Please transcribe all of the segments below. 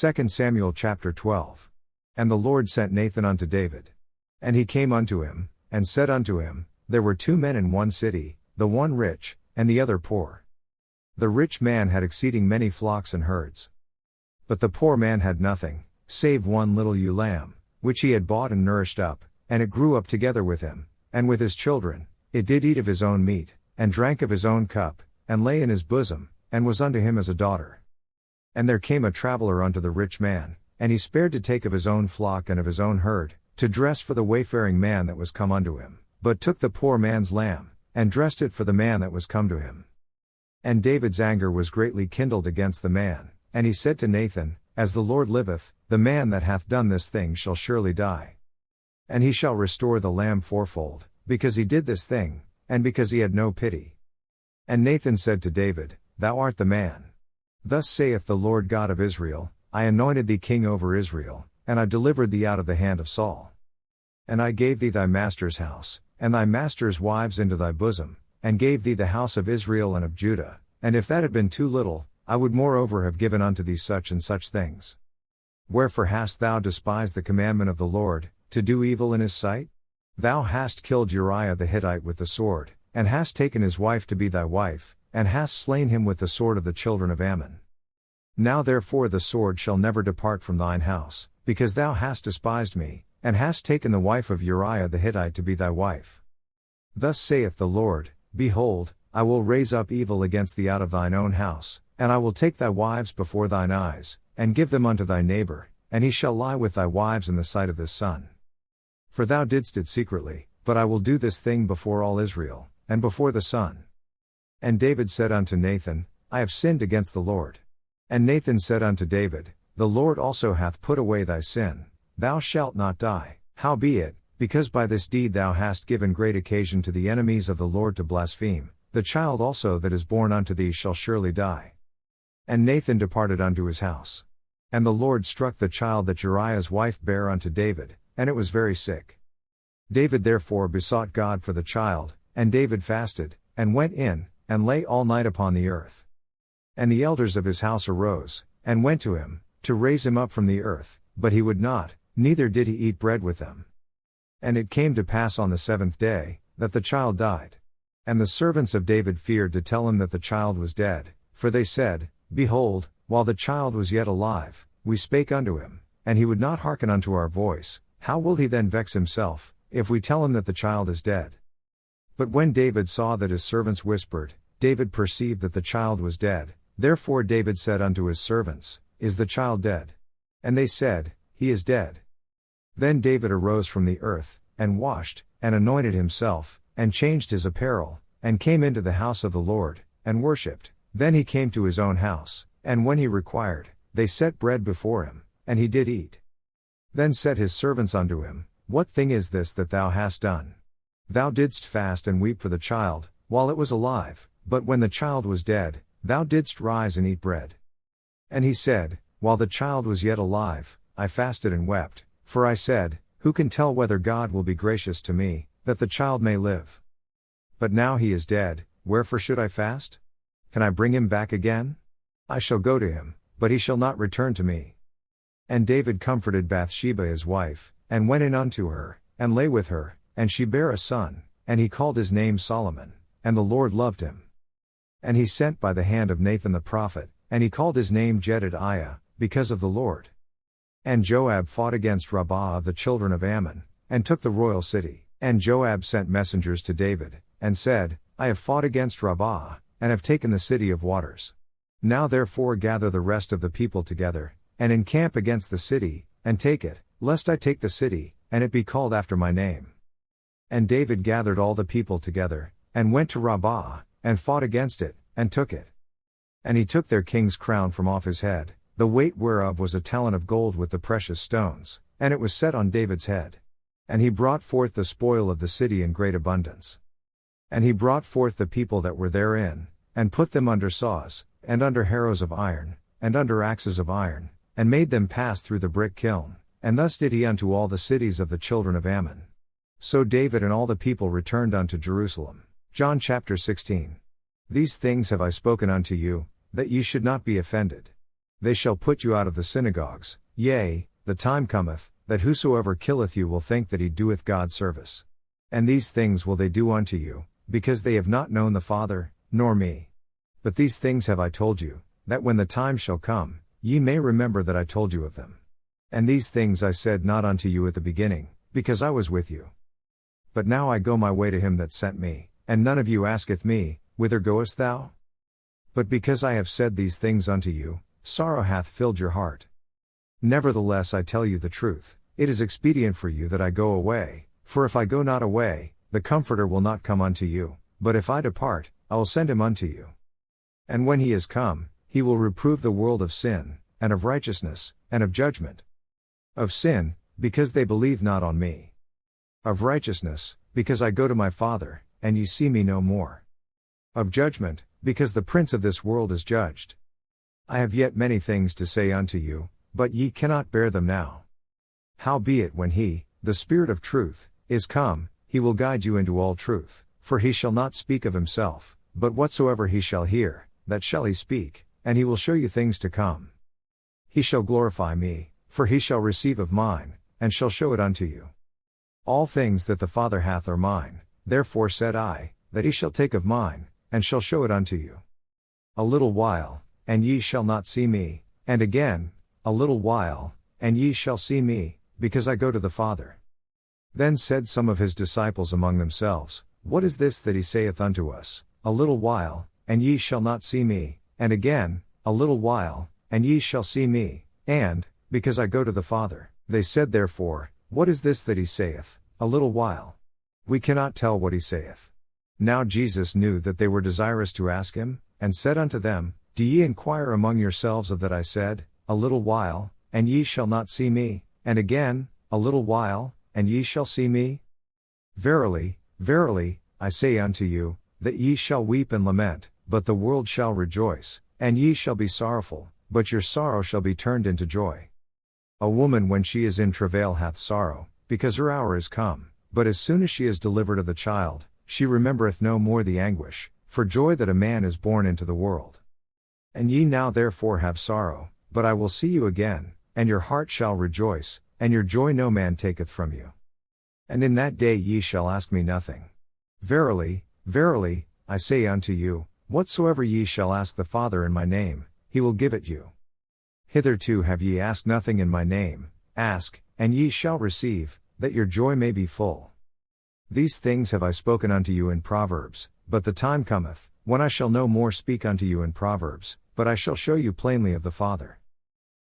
2 Samuel chapter 12. And the Lord sent Nathan unto David. And he came unto him, and said unto him, There were 2 men in one city, the one rich, and the other poor. The rich man had exceeding many flocks and herds. But the poor man had nothing, save one little ewe lamb, which he had bought and nourished up, and it grew up together with him, and with his children. It did eat of his own meat, and drank of his own cup, and lay in his bosom, and was unto him as a daughter. And there came a traveler unto the rich man, and he spared to take of his own flock and of his own herd, to dress for the wayfaring man that was come unto him, but took the poor man's lamb, and dressed it for the man that was come to him. And David's anger was greatly kindled against the man, and he said to Nathan, As the Lord liveth, the man that hath done this thing shall surely die. And he shall restore the lamb fourfold, because he did this thing, and because he had no pity. And Nathan said to David, Thou art the man. Thus saith the Lord God of Israel, I anointed thee king over Israel, and I delivered thee out of the hand of Saul. And I gave thee thy master's house, and thy master's wives into thy bosom, and gave thee the house of Israel and of Judah, and if that had been too little, I would moreover have given unto thee such and such things. Wherefore hast thou despised the commandment of the Lord, to do evil in his sight? Thou hast killed Uriah the Hittite with the sword, and hast taken his wife to be thy wife, and hast slain him with the sword of the children of Ammon. Now therefore the sword shall never depart from thine house, because thou hast despised me, and hast taken the wife of Uriah the Hittite to be thy wife. Thus saith the Lord, Behold, I will raise up evil against thee out of thine own house, and I will take thy wives before thine eyes, and give them unto thy neighbor, and he shall lie with thy wives in the sight of this sun. For thou didst it secretly, but I will do this thing before all Israel, and before the sun. And David said unto Nathan, I have sinned against the Lord. And Nathan said unto David, The Lord also hath put away thy sin, thou shalt not die. Howbeit, because by this deed thou hast given great occasion to the enemies of the Lord to blaspheme, the child also that is born unto thee shall surely die. And Nathan departed unto his house. And the Lord struck the child that Uriah's wife bare unto David, and it was very sick. David therefore besought God for the child, and David fasted, and went in, and lay all night upon the earth. And the elders of his house arose, and went to him, to raise him up from the earth, but he would not, neither did he eat bread with them. And it came to pass on the 7th day, that the child died. And the servants of David feared to tell him that the child was dead, for they said, Behold, while the child was yet alive, we spake unto him, and he would not hearken unto our voice. How will he then vex himself, if we tell him that the child is dead? But when David saw that his servants whispered, David perceived that the child was dead. Therefore David said unto his servants, Is the child dead? And they said, He is dead. Then David arose from the earth, and washed, and anointed himself, and changed his apparel, and came into the house of the Lord, and worshipped. Then he came to his own house, and when he required, they set bread before him, and he did eat. Then said his servants unto him, What thing is this that thou hast done? Thou didst fast and weep for the child, while it was alive, but when the child was dead, thou didst rise and eat bread. And he said, While the child was yet alive, I fasted and wept, for I said, Who can tell whether God will be gracious to me, that the child may live? But now he is dead, wherefore should I fast? Can I bring him back again? I shall go to him, but he shall not return to me. And David comforted Bathsheba his wife, and went in unto her, and lay with her, and she bare a son, and he called his name Solomon, and the Lord loved him. And he sent by the hand of Nathan the prophet, and he called his name Jedidiah, because of the Lord. And Joab fought against Rabbah of the children of Ammon, and took the royal city. And Joab sent messengers to David, and said, I have fought against Rabbah, and have taken the city of waters. Now therefore gather the rest of the people together, and encamp against the city, and take it, lest I take the city, and it be called after my name. And David gathered all the people together, and went to Rabbah, and fought against it, and took it. And he took their king's crown from off his head, the weight whereof was a talent of gold with the precious stones, and it was set on David's head. And he brought forth the spoil of the city in great abundance. And he brought forth the people that were therein, and put them under saws, and under harrows of iron, and under axes of iron, and made them pass through the brick kiln, and thus did he unto all the cities of the children of Ammon. So David and all the people returned unto Jerusalem. John chapter 16. These things have I spoken unto you, that ye should not be offended. They shall put you out of the synagogues, yea, the time cometh, that whosoever killeth you will think that he doeth God service. And these things will they do unto you, because they have not known the Father, nor me. But these things have I told you, that when the time shall come, ye may remember that I told you of them. And these things I said not unto you at the beginning, because I was with you. But now I go my way to him that sent me, and none of you asketh me, Whither goest thou? But because I have said these things unto you, sorrow hath filled your heart. Nevertheless I tell you the truth, it is expedient for you that I go away, for if I go not away, the Comforter will not come unto you, but if I depart, I will send him unto you. And when he is come, he will reprove the world of sin, and of righteousness, and of judgment. Of sin, because they believe not on me. Of righteousness, because I go to my Father, and ye see me no more. Of judgment, because the prince of this world is judged. I have yet many things to say unto you, but ye cannot bear them now. Howbeit when he, the Spirit of truth, is come, he will guide you into all truth, for he shall not speak of himself, but whatsoever he shall hear, that shall he speak, and he will show you things to come. He shall glorify me, for he shall receive of mine, and shall show it unto you. All things that the Father hath are mine, therefore said I, that he shall take of mine, and shall show it unto you. A little while, and ye shall not see me, and again, a little while, and ye shall see me, because I go to the Father. Then said some of his disciples among themselves, What is this that he saith unto us, A little while, and ye shall not see me, and again, a little while, and ye shall see me, and, because I go to the Father? They said therefore, What is this that he saith, A little while? We cannot tell what he saith. Now Jesus knew that they were desirous to ask him, and said unto them, Do ye inquire among yourselves of that I said, A little while, and ye shall not see me, and again, a little while, and ye shall see me? Verily, verily, I say unto you, that ye shall weep and lament, but the world shall rejoice, and ye shall be sorrowful, but your sorrow shall be turned into joy. A woman when she is in travail hath sorrow, because her hour is come, but as soon as she is delivered of the child, she remembereth no more the anguish, for joy that a man is born into the world. And ye now therefore have sorrow, but I will see you again, and your heart shall rejoice, and your joy no man taketh from you. And in that day ye shall ask me nothing. Verily, verily, I say unto you, whatsoever ye shall ask the Father in my name, he will give it you. Hitherto have ye asked nothing in my name, ask, and ye shall receive, that your joy may be full. These things have I spoken unto you in Proverbs, but the time cometh, when I shall no more speak unto you in Proverbs, but I shall show you plainly of the Father.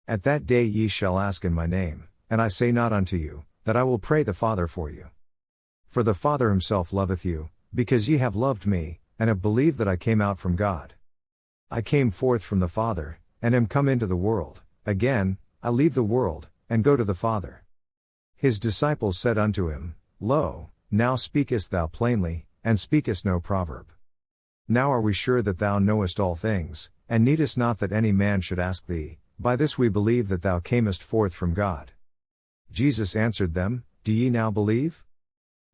At that day ye shall ask in my name, and I say not unto you, that I will pray the Father for you. For the Father himself loveth you, because ye have loved me, and have believed that I came out from God. I came forth from the Father, and am come into the world, again, I leave the world, and go to the Father. His disciples said unto him, Lo, now speakest thou plainly, and speakest no proverb. Now are we sure that thou knowest all things, and needest not that any man should ask thee, by this we believe that thou camest forth from God. Jesus answered them, Do ye now believe?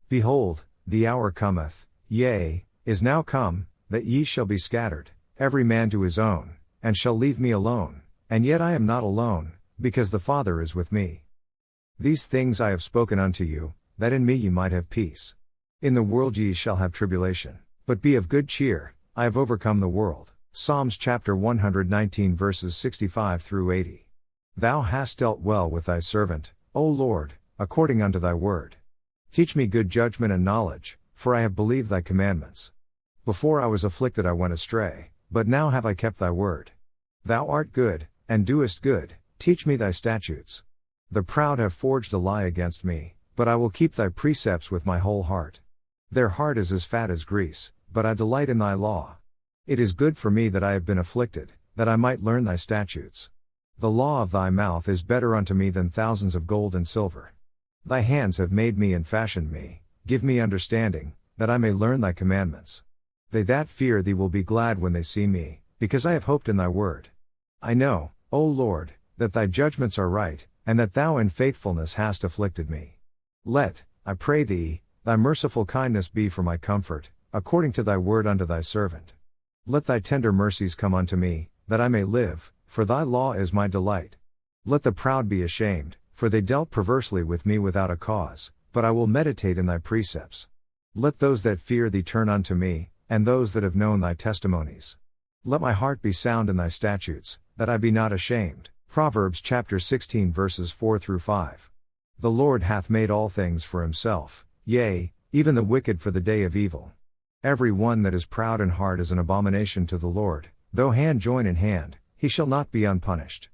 Behold, the hour cometh, yea, is now come, that ye shall be scattered, every man to his own, and shall leave me alone, and yet I am not alone, because the Father is with me. These things I have spoken unto you, that in me ye might have peace. In the world ye shall have tribulation, but be of good cheer, I have overcome the world. Psalms chapter 119 verses 65 through 80. Thou hast dealt well with thy servant, O Lord, according unto thy word. Teach me good judgment and knowledge, for I have believed thy commandments. Before I was afflicted I went astray, but now have I kept thy word. Thou art good, and doest good, teach me thy statutes. The proud have forged a lie against me, but I will keep thy precepts with my whole heart. Their heart is as fat as grease, but I delight in thy law. It is good for me that I have been afflicted, that I might learn thy statutes. The law of thy mouth is better unto me than thousands of gold and silver. Thy hands have made me and fashioned me, give me understanding, that I may learn thy commandments. They that fear thee will be glad when they see me, because I have hoped in thy word. I know, O Lord, that thy judgments are right, and that thou in faithfulness hast afflicted me. Let, I pray thee, thy merciful kindness be for my comfort, according to thy word unto thy servant. Let thy tender mercies come unto me, that I may live, for thy law is my delight. Let the proud be ashamed, for they dealt perversely with me without a cause, but I will meditate in thy precepts. Let those that fear thee turn unto me, and those that have known thy testimonies. Let my heart be sound in thy statutes, that I be not ashamed. Proverbs chapter 16 verses 4 through 5. The Lord hath made all things for himself, yea, even the wicked for the day of evil. Every one that is proud in heart is an abomination to the Lord, though hand join in hand, he shall not be unpunished.